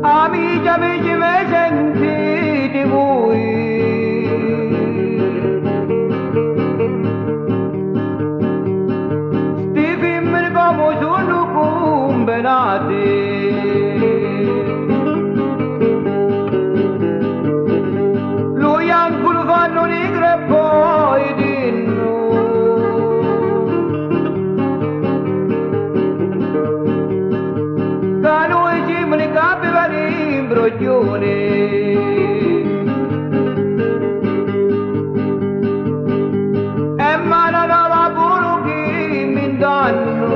Amici, amici, mi sentite voi? Sti film come sono combinati. Lui anche lo fanno negro e poi dinno. Che noi siamo le capi in broglione. E ma non va pure che mi danno.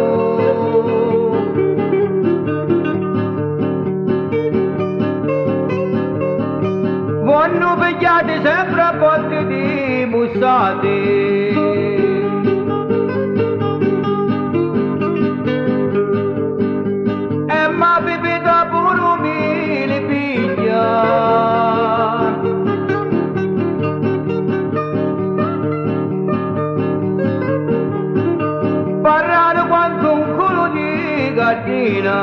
Vanno pigliati sempre a botte di bussate. E ma pipita pure mi li piglia. Parlare quanto un culo di gardina.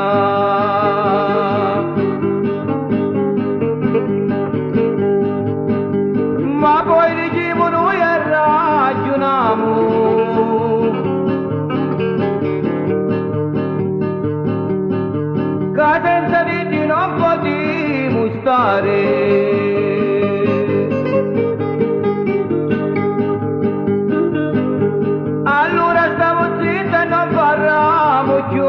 Ma poi diciamo noi e ragioniamo. Che senza di te non potremo stare. Allora stiamo zitti e non parliamo più.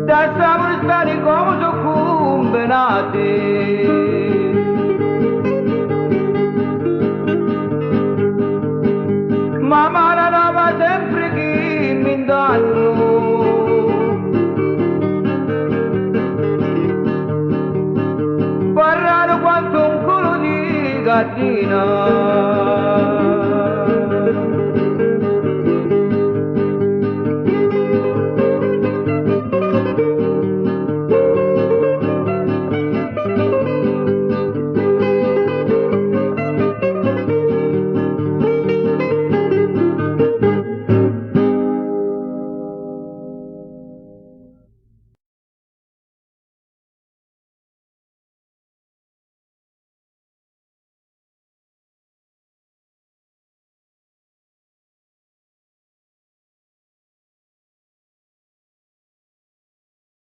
Da stiamo stare come sono combinati. Ma mala va sempre che mi danno. Parlare quanto un culo di gattina.